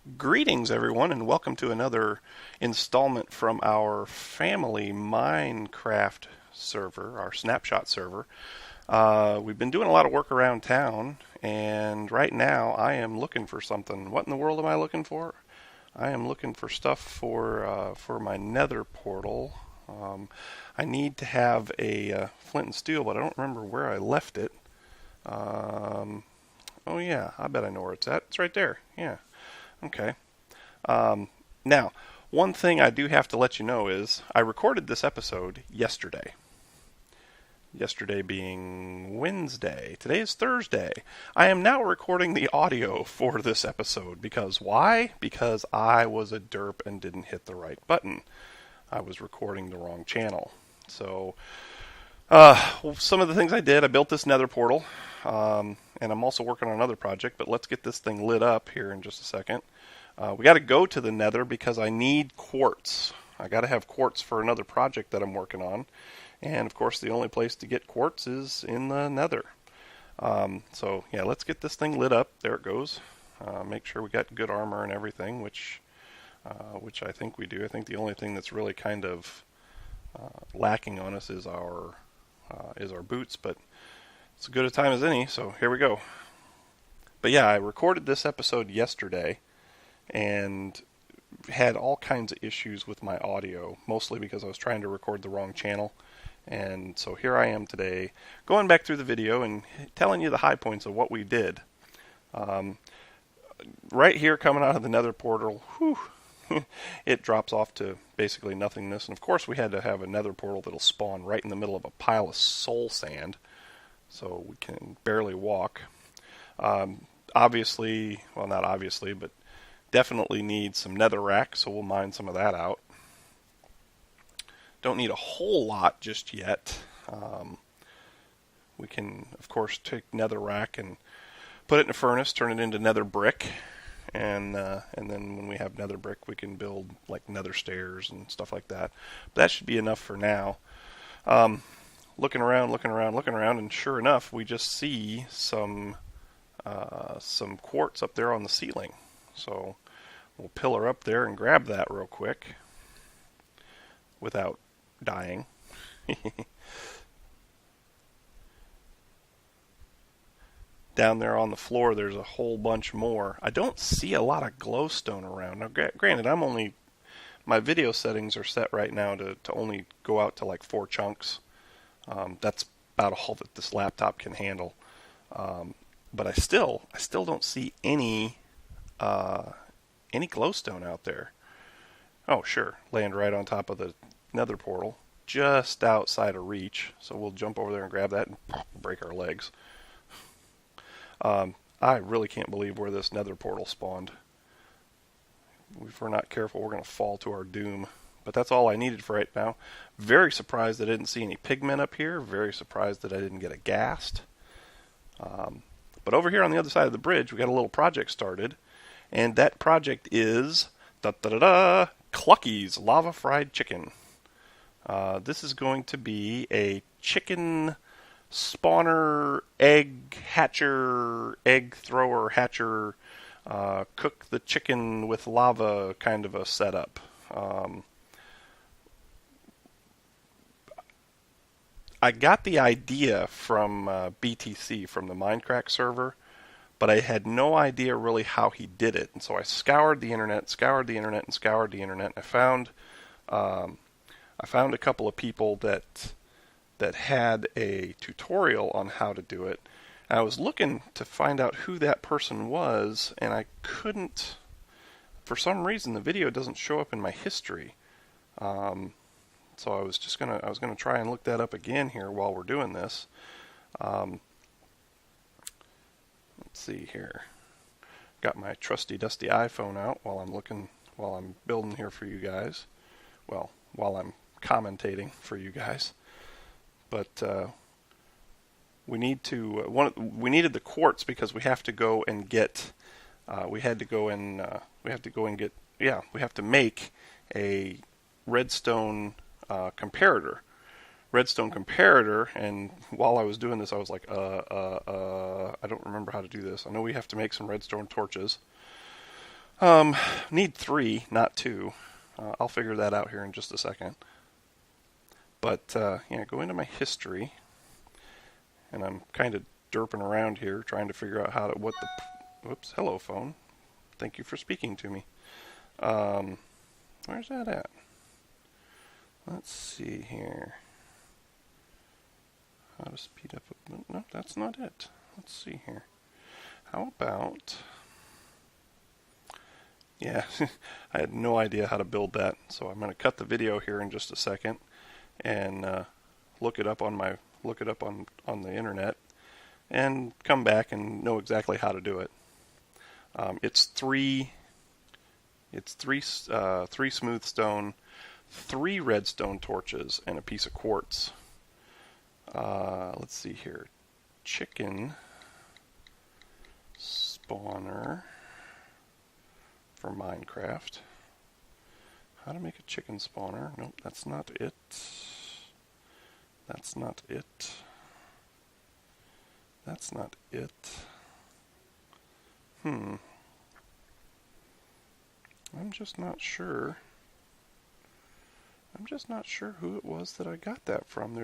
Greetings, everyone, and welcome to another installment from our family Minecraft server, our Snapshot server. We've been doing a lot of work around town, and right now I am looking for something. What in the world am I looking for? I am looking for stuff for my Nether portal. I need to have a flint and steel, but I don't remember where I left it. Um, oh yeah, I bet I know where it's at. It's right there. Yeah. Okay. Um, Now, one thing I do have to let you know is I recorded this episode yesterday. Yesterday being Wednesday. Today is Thursday. I am now recording the audio for this episode because why? Because I was a derp and didn't hit the right button. I was recording the wrong channel. So, some of the things I did, I built this nether portal, and I'm also working on another project, but let's get this thing lit up here in just a second. We got to go to the nether because I need quartz. I got to have quartz for another project that I'm working on. And of course, the only place to get quartz is in the nether. So yeah, let's get this thing lit up. There it goes. Make sure we got good armor and everything, which I think we do. I think the only thing that's really kind of lacking on us is our boots, but it's as good a time as any. So here we go. But yeah, I recorded this episode yesterday and had all kinds of issues with my audio, mostly because I was trying to record the wrong channel. And so here I am today, going back through the video and telling you the high points of what we did. Um, right here, coming out of the nether portal, whew, it drops off to basically nothingness. And of course, we had to have a nether portal that'll spawn right in the middle of a pile of soul sand, so we can barely walk. Obviously, well, not obviously, but definitely need some netherrack, so we'll mine some of that out. Don't need a whole lot just yet. We can, of course, take netherrack and put it in a furnace, turn it into nether brick, and then when we have nether brick, we can build like nether stairs and stuff like that. But that should be enough for now. Looking around, and sure enough, we just see some quartz up there on the ceiling. So we'll pillar up there and grab that real quick without dying. Down there on the floor, there's a whole bunch more. I don't see a lot of glowstone around. Now, granted, my video settings are set right now to only go out to like 4 chunks. That's about all that this laptop can handle. But I still don't see any glowstone out there. Oh, sure, land right on top of the nether portal, just outside of reach. So we'll jump over there and grab that and break our legs. I really can't believe where this nether portal spawned. If we're not careful, we're going to fall to our doom. But that's all I needed for right now. Very surprised that I didn't see any pigmen up here. Very surprised that I didn't get a ghast. But over here on the other side of the bridge, we got a little project started. And that project is Cluckies lava fried chicken. This is going to be a chicken spawner, egg hatcher, egg thrower hatcher, cook the chicken with lava kind of a setup. I got the idea from BTC, from the Minecraft server, but I had no idea really how he did it. And so I scoured the internet. And I found a couple of people that had a tutorial on how to do it. And I was looking to find out who that person was, and I couldn't. For some reason, the video doesn't show up in my history. So I was gonna try and look that up again here while we're doing this. Let's see here. Got my trusty dusty iPhone out while I'm building here for you guys. Well, while I'm commentating for you guys. But we needed the quartz because we have to go and get. We have to make a redstone comparator. And while I was doing this, I was like, I don't remember how to do this. I know we have to make some redstone torches. Need 3, not 2. I'll figure that out here in just a second. But yeah, go into my history, and I'm kind of derping around here trying to figure out how to whoops, hello phone. Thank you for speaking to me. Where's that at? Let's see here. How to speed up no, that's not it. Let's see here. How about yeah, I had no idea how to build that, so I'm going to cut the video here in just a second and look it up on the internet and come back and know exactly how to do it. It's three smooth stone, 3 redstone torches, and a piece of quartz. Let's see here. Chicken spawner for Minecraft. How to make a chicken spawner? Nope, that's not it. That's not it. That's not it. I'm just not sure. I'm just not sure who it was that I got that from.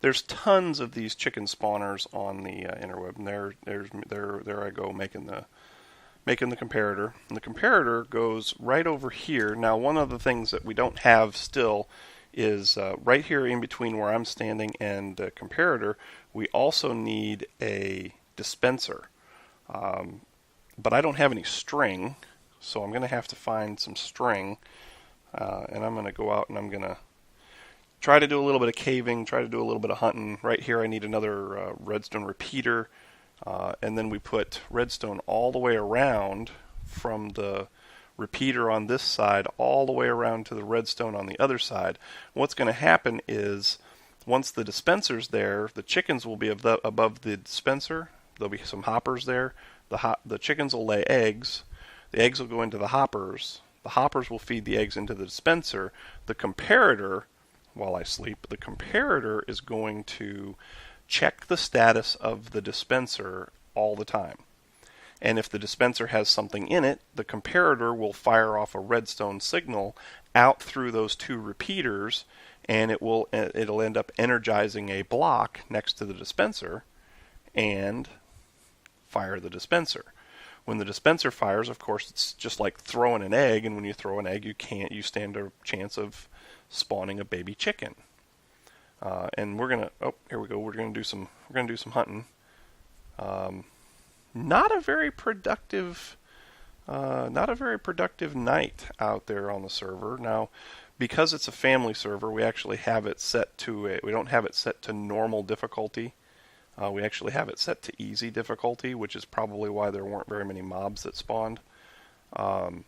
There's tons of these chicken spawners on the interweb, and there I go making the comparator. And the comparator goes right over here. Now, one of the things that we don't have still is right here in between where I'm standing and the comparator, we also need a dispenser. But I don't have any string, so I'm going to have to find some string. And I'm going to go out and I'm going to try to do a little bit of caving, try to do a little bit of hunting. Right here I need another redstone repeater. And then we put redstone all the way around from the repeater on this side all the way around to the redstone on the other side. What's going to happen is once the dispenser's there, the chickens will be above the dispenser. There'll be some hoppers there. The chickens will lay eggs. The eggs will go into the hoppers. The hoppers will feed the eggs into the dispenser. The comparator, while I sleep, the comparator is going to check the status of the dispenser all the time. And if the dispenser has something in it, the comparator will fire off a redstone signal out through those 2 repeaters, and it'll end up energizing a block next to the dispenser and fire the dispenser. When the dispenser fires, of course, it's just like throwing an egg, and when you throw an egg, you stand a chance of spawning a baby chicken. And we're gonna here we go. We're gonna do some hunting. Not a very productive night out there on the server. Now, because it's a family server, we actually have it set to we don't have it set to normal difficulty. We actually have it set to easy difficulty, which is probably why there weren't very many mobs that spawned. But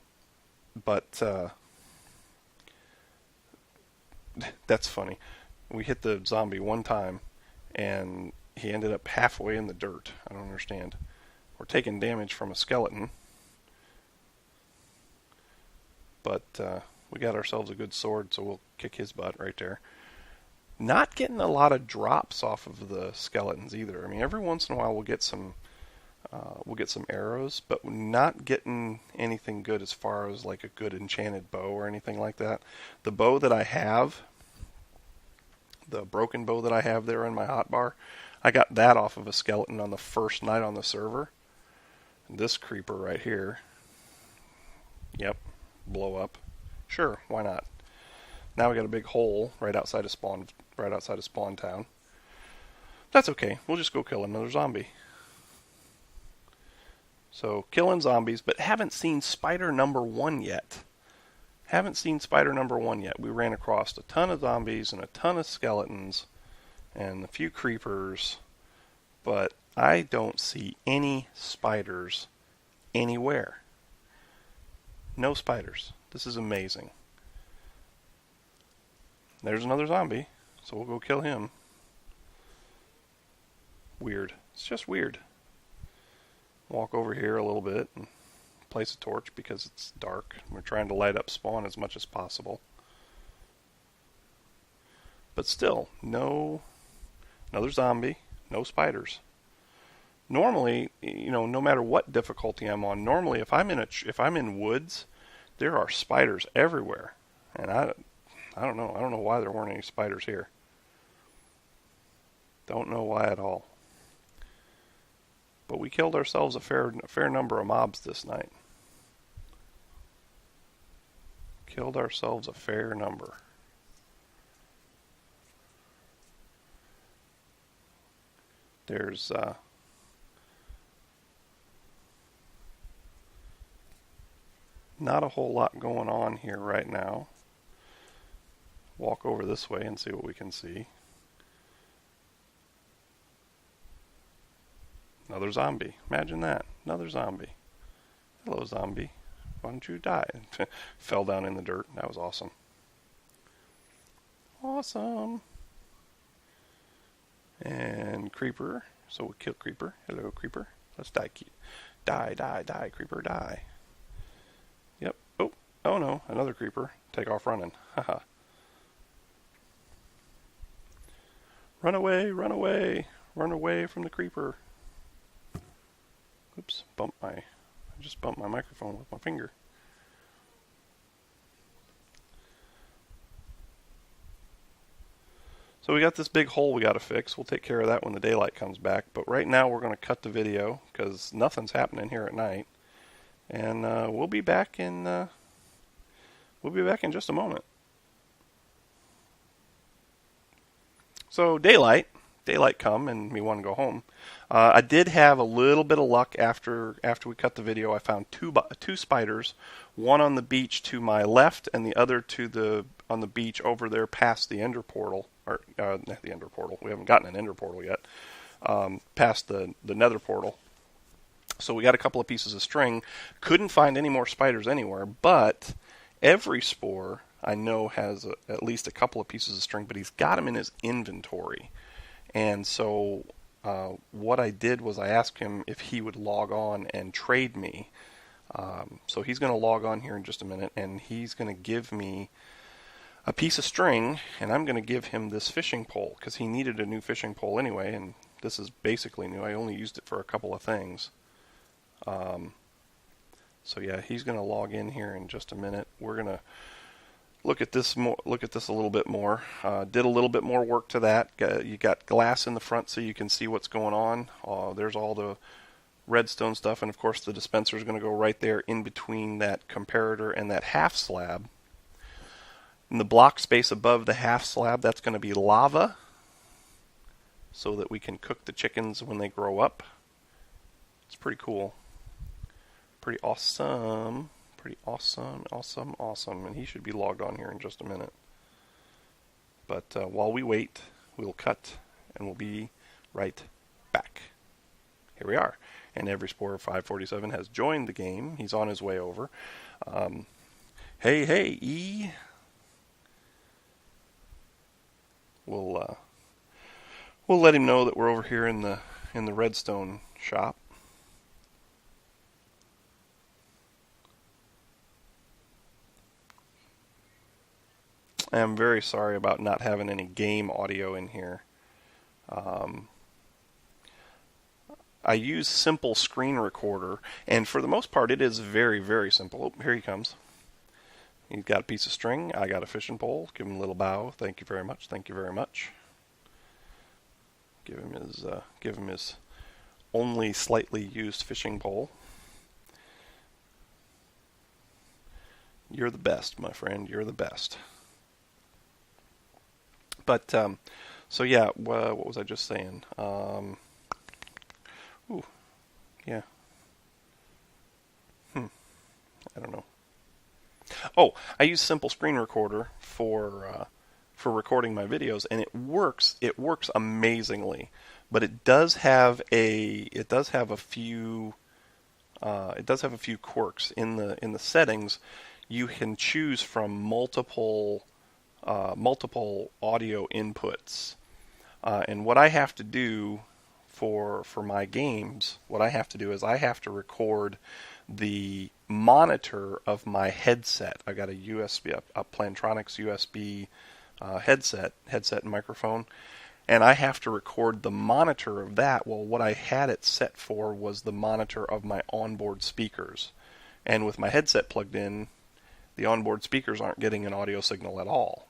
that's funny. We hit the zombie one time, and he ended up halfway in the dirt. I don't understand. We're taking damage from a skeleton, but we got ourselves a good sword, so we'll kick his butt right there. Not getting a lot of drops off of the skeletons either. I mean, every once in a while we'll get some arrows, but not getting anything good as far as like a good enchanted bow or anything like that. The bow that I have, the broken bow that I have there in my hotbar, I got that off of a skeleton on the first night on the server. And this creeper right here, yep, blow up. Sure, why not? Now we got a big hole right outside of spawn town. That's okay. We'll just go kill another zombie. So killing zombies, but haven't seen spider number 1 yet. We ran across a ton of zombies and a ton of skeletons and a few creepers, but I don't see any spiders anywhere. No spiders. This is amazing. There's another zombie, so we'll go kill him. Weird. It's just weird. Walk over here a little bit and place a torch because it's dark. We're trying to light up spawn as much as possible. But still, no, another zombie, no spiders. Normally, no matter what difficulty I'm on, normally if I'm in woods, there are spiders everywhere, and I don't know. I don't know why there weren't any spiders here. Don't know why at all. But we killed ourselves a fair number of mobs this night. Killed ourselves a fair number. There's not a whole lot going on here right now. Walk over this way and see what we can see. Another zombie. Imagine that. Another zombie. Hello, zombie. Why don't you die? Fell down in the dirt. That was awesome. Awesome. And creeper. So we'll kill creeper. Hello, creeper. Let's die. Die, creeper, die. Yep. Oh no. Another creeper. Take off running. Haha. Run away, run away. Run away from the creeper. Oops, I just bumped my microphone with my finger. So we got this big hole we got to fix. We'll take care of that when the daylight comes back. But right now we're going to cut the video because nothing's happening here at night, and we'll be back in just a moment. So daylight come, and we want to go home. I did have a little bit of luck after we cut the video. I found two spiders, one on the beach to my left, and the other on the beach over there past the ender portal, or not the ender portal. We haven't gotten an ender portal yet. Past the nether portal. So we got a couple of pieces of string. Couldn't find any more spiders anywhere, but every spore I know has at least a couple of pieces of string, but he's got them in his inventory. And so what I did was I asked him if he would log on and trade me. So he's going to log on here in just a minute, and he's going to give me a piece of string, and I'm going to give him this fishing pole because he needed a new fishing pole anyway, and this is basically new. I only used it for a couple of things. So yeah, he's going to log in here in just a minute. We're going to look at this a little bit more. Did a little bit more work to that. You got glass in the front so you can see what's going on. There's all the redstone stuff, and of course the dispenser is going to go right there in between that comparator and that half slab. In the block space above the half slab, that's going to be lava so that we can cook the chickens when they grow up. It's pretty cool. Pretty awesome. Pretty awesome. And he should be logged on here in just a minute. But while we wait, we'll cut and we'll be right back. Here we are. And every Spore 547 has joined the game. He's on his way over. Hey, E. We'll let him know that we're over here in the redstone shop. I'm very sorry about not having any game audio in here. I use Simple Screen Recorder, and for the most part it is very, very simple. Oh, here he comes. He's got a piece of string. I got a fishing pole. Give him a little bow. Thank you very much. Thank you very much. Give him his only slightly used fishing pole. You're the best, my friend. You're the best. But so yeah, what was I just saying? Yeah. I don't know. Oh, I use Simple Screen Recorder for recording my videos, and it works. It works amazingly, but it does have a few quirks in the settings. You can choose from multiple audio inputs, and what I have to do for my games, what I have to do is I have to record the monitor of my headset. I got a Plantronics USB headset and microphone, and I have to record the monitor of that. Well, what I had it set for was the monitor of my onboard speakers. And with my headset plugged in, the onboard speakers aren't getting an audio signal at all.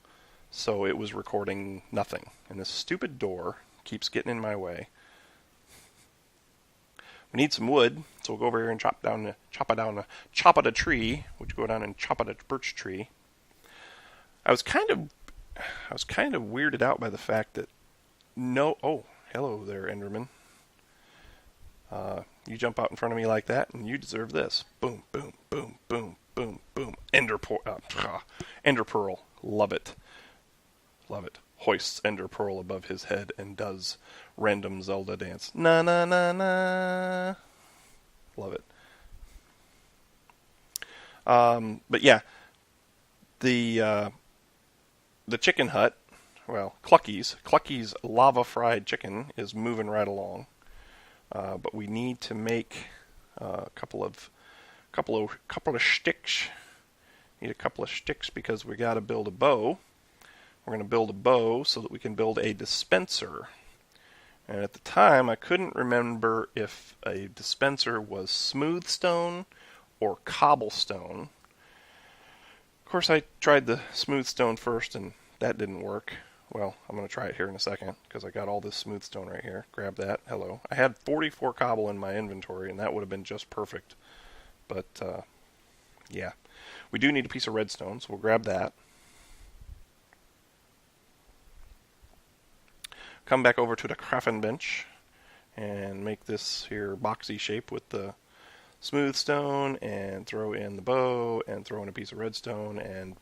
So it was recording nothing. And this stupid door keeps getting in my way. We need some wood, so we'll go over here and chop out a tree, which go down and chop out a birch tree. I was kind of weirded out by the fact that oh, hello there, Enderman. You jump out in front of me like that, and you deserve this. Boom, boom, boom, boom, boom, boom. Ender pearl. Love it. Love it. Hoists ender pearl above his head and does random Zelda dance. Na na na na. Love it. But yeah, the chicken hut, well, Cluckies lava fried chicken is moving right along. But we need to make a couple of sticks. Need a couple of sticks because we got to build a bow. We're going to build a bow so that we can build a dispenser. And at the time, I couldn't remember if a dispenser was smooth stone or cobblestone. Of course, I tried the smooth stone first, and that didn't work. Well, I'm going to try it here in a second, because I got all this smooth stone right here. Grab that. Hello. I had 44 cobble in my inventory, and that would have been just perfect. But, yeah. We do need a piece of redstone, so we'll grab that. Come back over to the crafting bench, and make this here boxy shape with the smooth stone, and throw in the bow, and throw in a piece of redstone, and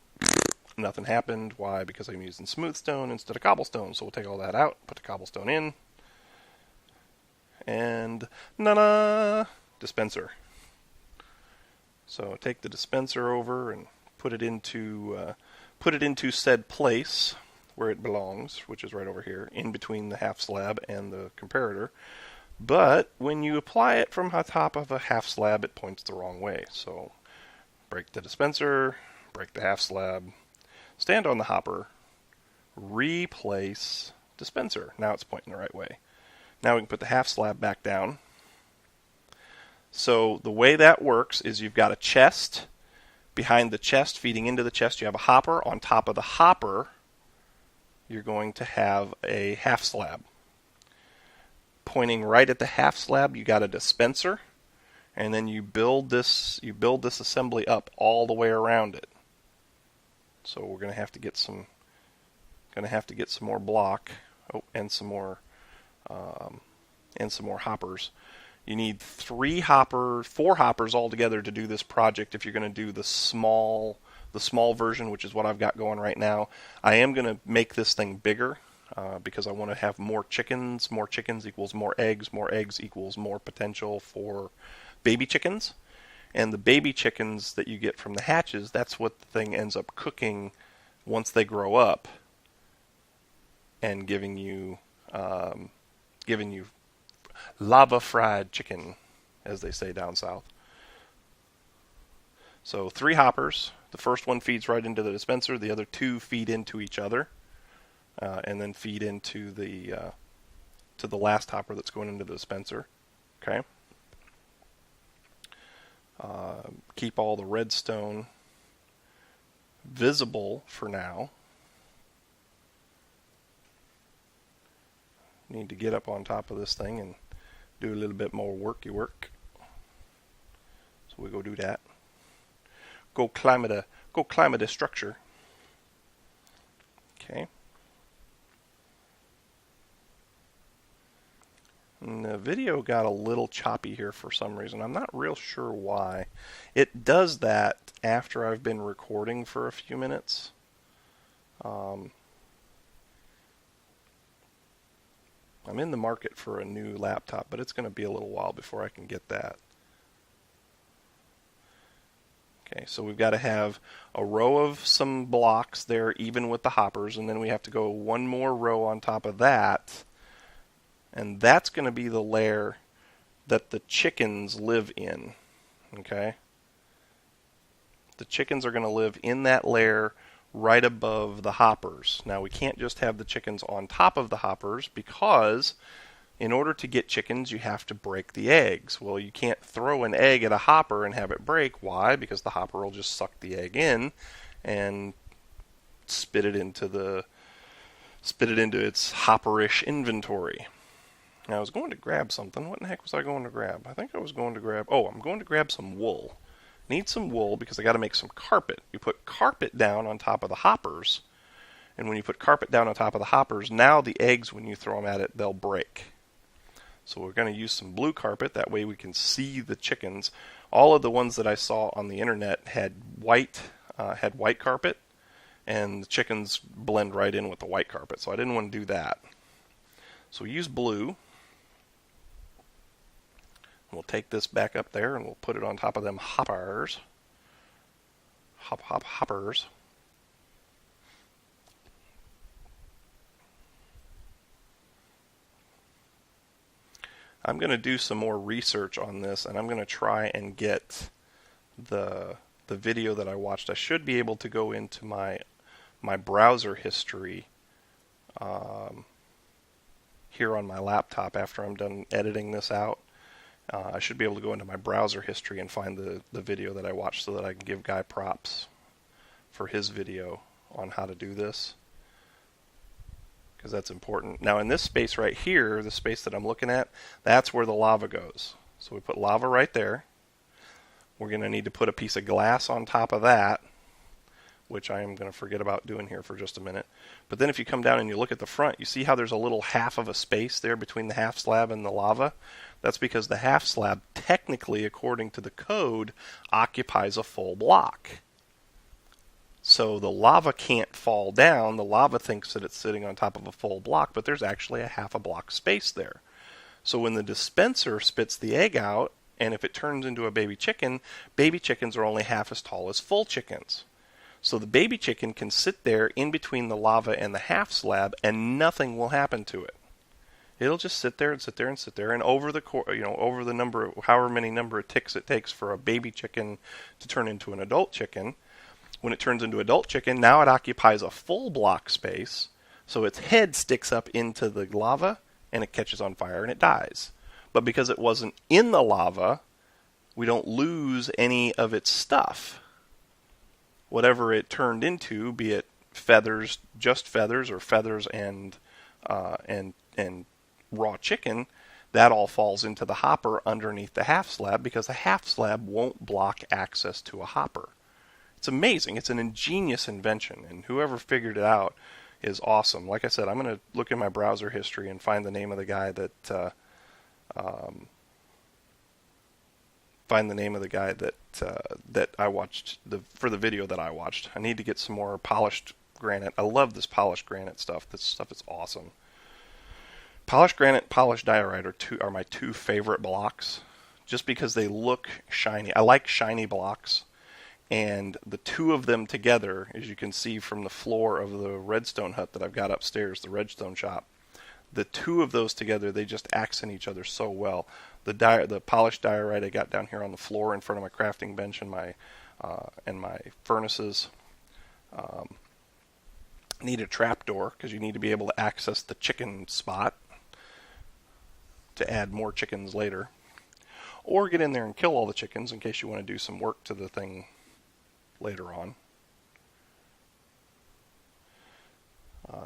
nothing happened. Why? Because I'm using smooth stone instead of cobblestone. So we'll take all that out, put the cobblestone in, and dispenser. So take the dispenser over and put it into said place where it belongs, which is right over here, in between the half slab and the comparator. But when you apply it from the top of a half slab, it points the wrong way. So break the dispenser, break the half slab, stand on the hopper, replace dispenser. Now it's pointing the right way. Now we can put the half slab back down. So the way that works is you've got a chest. Behind the chest, feeding into the chest, you have a hopper. On top of the hopper, you're going to have a half slab. Pointing right at the half slab, you got a dispenser. And then you build this assembly up all the way around it. So we're going to have to get some more block, and some more hoppers. You need 4 hoppers altogether to do this project. If you're going to do the small version, which is what I've got going right now, I am going to make this thing bigger because I want to have more chickens. More chickens equals more eggs. More eggs equals more potential for baby chickens. And the baby chickens that you get from the hatches, that's what the thing ends up cooking once they grow up, and giving you lava fried chicken, as they say down south. So 3 hoppers. The first one feeds right into the dispenser. The other 2 feed into each other, and then feed into the last hopper that's going into the dispenser. Okay. Keep all the redstone visible for now. Need to get up on top of this thing and do a little bit more worky work. So we go do that. Go climb a structure. Okay. And the video got a little choppy here for some reason. I'm not real sure why. It does that after I've been recording for a few minutes. I'm in the market for a new laptop, but it's going to be a little while before I can get that. Okay, so we've got to have a row of some blocks there, even with the hoppers, and then we have to go one more row on top of that. And that's going to be the layer that the chickens live in. Okay? The chickens are going to live in that layer right above the hoppers. Now we can't just have the chickens on top of the hoppers because in order to get chickens you have to break the eggs. Well, you can't throw an egg at a hopper and have it break. Why? Because the hopper will just suck the egg in and spit it into its hopperish inventory. Now I was going to grab something. What in the heck was I going to grab? I think I was going to grab, I'm going to grab some wool. Need some wool because I got to make some carpet. You put carpet down on top of the hoppers, and when you put carpet down on top of the hoppers, now the eggs, when you throw them at it, they'll break. So we're going to use some blue carpet. That way we can see the chickens. All of the ones that I saw on the internet had white carpet, and the chickens blend right in with the white carpet. So I didn't want to do that. So we use blue. We'll take this back up there and we'll put it on top of them hoppers. Hoppers. I'm going to do some more research on this, and I'm going to try and get the video that I watched. I should be able to go into my browser history here on my laptop after I'm done editing this out. I should be able to go into my browser history and find the video that I watched so that I can give Guy props for his video on how to do this, because that's important. Now in this space right here, the space that I'm looking at, that's where the lava goes. So we put lava right there. We're going to need to put a piece of glass on top of that, which I am going to forget about doing here for just a minute. But then if you come down and you look at the front, you see how there's a little half of a space there between the half slab and the lava? That's because the half slab, technically, according to the code, occupies a full block. So the lava can't fall down. The lava thinks that it's sitting on top of a full block, but there's actually a half a block space there. So when the dispenser spits the egg out, and if it turns into a baby chickens are only half as tall as full chickens. So the baby chicken can sit there in between the lava and the half slab, and nothing will happen to it. It'll just sit there and sit there and sit there, and over the number, however many number of ticks it takes for a baby chicken to turn into an adult chicken, when it turns into adult chicken, now it occupies a full block space, so its head sticks up into the lava, and it catches on fire and it dies. But because it wasn't in the lava, we don't lose any of its stuff. Whatever it turned into, be it feathers, just feathers, or feathers and raw chicken, that all falls into the hopper underneath the half slab because the half slab won't block access to a hopper. It's amazing. It's an ingenious invention, and whoever figured it out is awesome. Like I said, I'm going to look in my browser history and find the name of the guy that that I watched for the video that I watched. I need to get some more polished granite. I love this polished granite stuff. This stuff is awesome. Polished granite, polished diorite are my two favorite blocks, just because they look shiny. I like shiny blocks, and the two of them together, as you can see from the floor of the redstone hut that I've got upstairs, the redstone shop, the two of those together, they just accent each other so well. The polished diorite I got down here on the floor in front of my crafting bench and my furnaces. Need a trapdoor because you need to be able to access the chicken spot to add more chickens later, or get in there and kill all the chickens in case you want to do some work to the thing later on.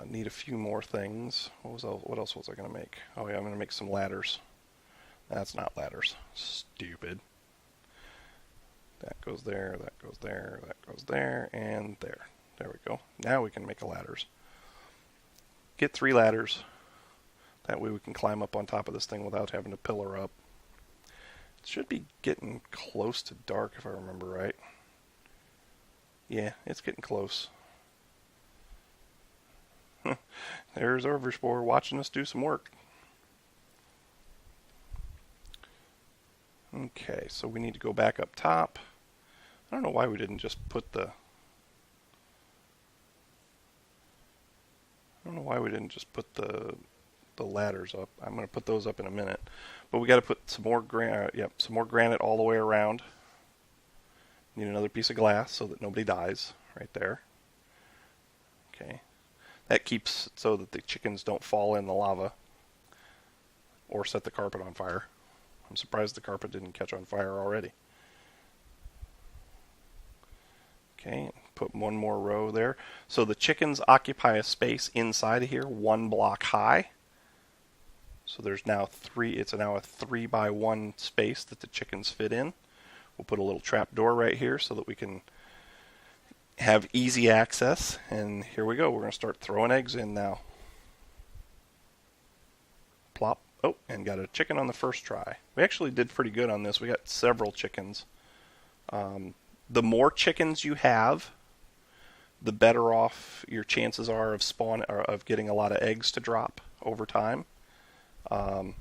Need a few more things. What else was I going to make? Oh yeah, I'm going to make some ladders. That's not ladders. Stupid. That goes there, that goes there, that goes there, and there. There we go. Now we can make ladders. Get 3 ladders. That way we can climb up on top of this thing without having to pillar up. It should be getting close to dark if I remember right. Yeah, it's getting close. There's Overspore watching us do some work. Okay, so we need to go back up top. I don't know why we didn't just put the ladders up. I'm going to put those up in a minute. But we got to put some more granite all the way around. Need another piece of glass so that nobody dies right there. Okay. That keeps it so that the chickens don't fall in the lava or set the carpet on fire. I'm surprised the carpet didn't catch on fire already. Okay, put one more row there. So the chickens occupy a space inside of here, 1 block high. So there's now it's now a 3x1 space that the chickens fit in. We'll put a little trap door right here so that we can have easy access. And here we go. We're going to start throwing eggs in now. Plop. Oh, and got a chicken on the first try. We actually did pretty good on this. We got several chickens. The more chickens you have, the better off your chances are of getting a lot of eggs to drop over time. The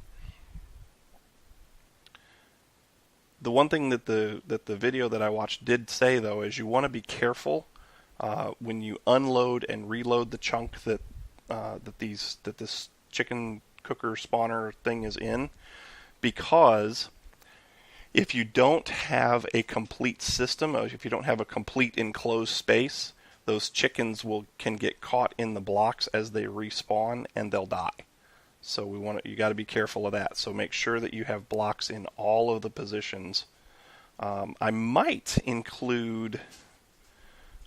one thing that the video that I watched did say, though, is you want to be careful when you unload and reload the chunk that this chicken cooker spawner thing is in, because if you don't have a complete system, if you don't have a complete enclosed space, those chickens can get caught in the blocks as they respawn and they'll die. So you got to be careful of that. So make sure that you have blocks in all of the positions. I might include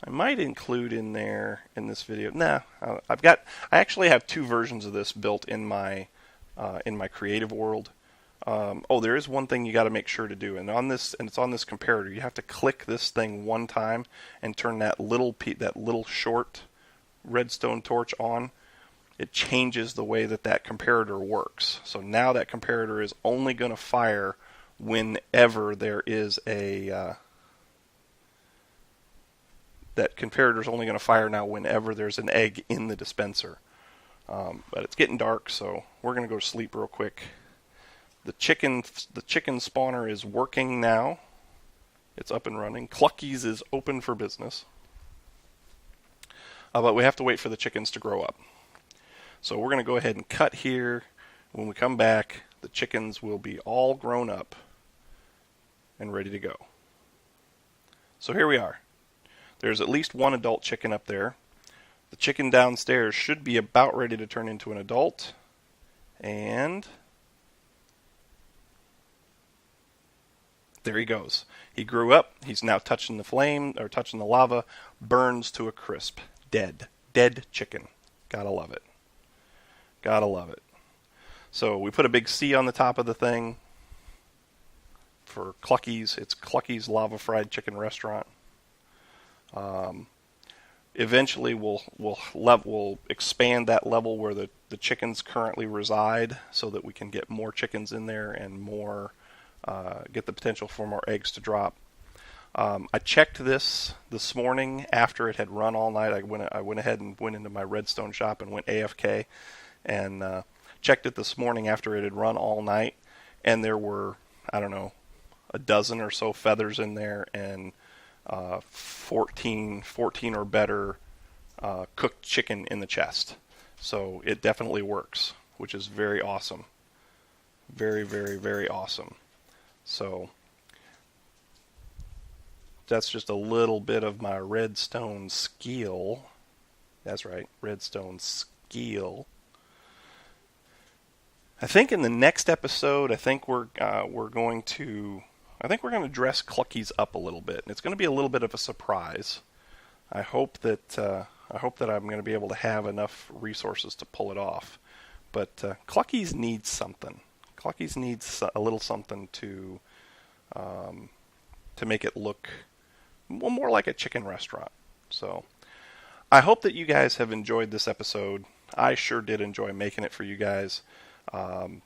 in there in this video. I actually have 2 versions of this built in my creative world. There is one thing you got to make sure to do, and it's on this comparator. You have to click this thing one time and turn that little short redstone torch on. It changes the way that comparator works. So now that comparator is only going to fire whenever there is that comparator is only going to fire now whenever there's an egg in the dispenser. But it's getting dark, so we're going to go to sleep real quick. The chicken spawner is working now. It's up and running. Cluckies is open for business. But we have to wait for the chickens to grow up. So we're going to go ahead and cut here. When we come back, the chickens will be all grown up and ready to go. So here we are. There's at least one adult chicken up there. The chicken downstairs should be about ready to turn into an adult. And there he goes. He grew up. He's now touching the flame, or touching the lava. Burns to a crisp. Dead. Dead chicken. Gotta love it. Gotta love it. So we put a big C on the top of the thing for Cluckies. It's Cluckies Lava Fried Chicken Restaurant. Eventually we'll expand that level where the chickens currently reside, so that we can get more chickens in there and more get the potential for more eggs to drop. I checked this morning after it had run all night. I went ahead and went into my redstone shop and went AFK and checked it this morning after it had run all night, and there were, I don't know, a dozen or so feathers in there, and 14 or better cooked chicken in the chest. So it definitely works, which is very awesome. Very, very, very awesome. So that's just a little bit of my redstone skill. That's right, redstone skill. I think in the next episode, we're going to dress Cluckies up a little bit, and it's going to be a little bit of a surprise. I hope that I'm going to be able to have enough resources to pull it off. But Cluckies needs something. Cluckies needs a little something to make it look more like a chicken restaurant. So I hope that you guys have enjoyed this episode. I sure did enjoy making it for you guys. I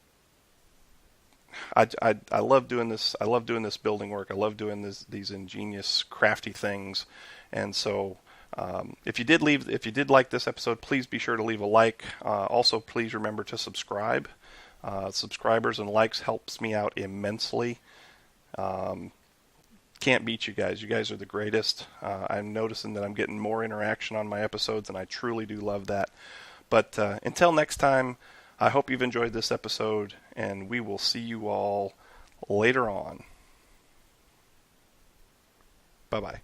love doing this. I love doing this building work. I love doing these ingenious, crafty things. And so, if you did like this episode, please be sure to leave a like. Also, please remember to subscribe. Subscribers and likes helps me out immensely. Can't beat you guys. You guys are the greatest. I'm noticing that I'm getting more interaction on my episodes, and I truly do love that. But until next time, I hope you've enjoyed this episode, and we will see you all later on. Bye-bye.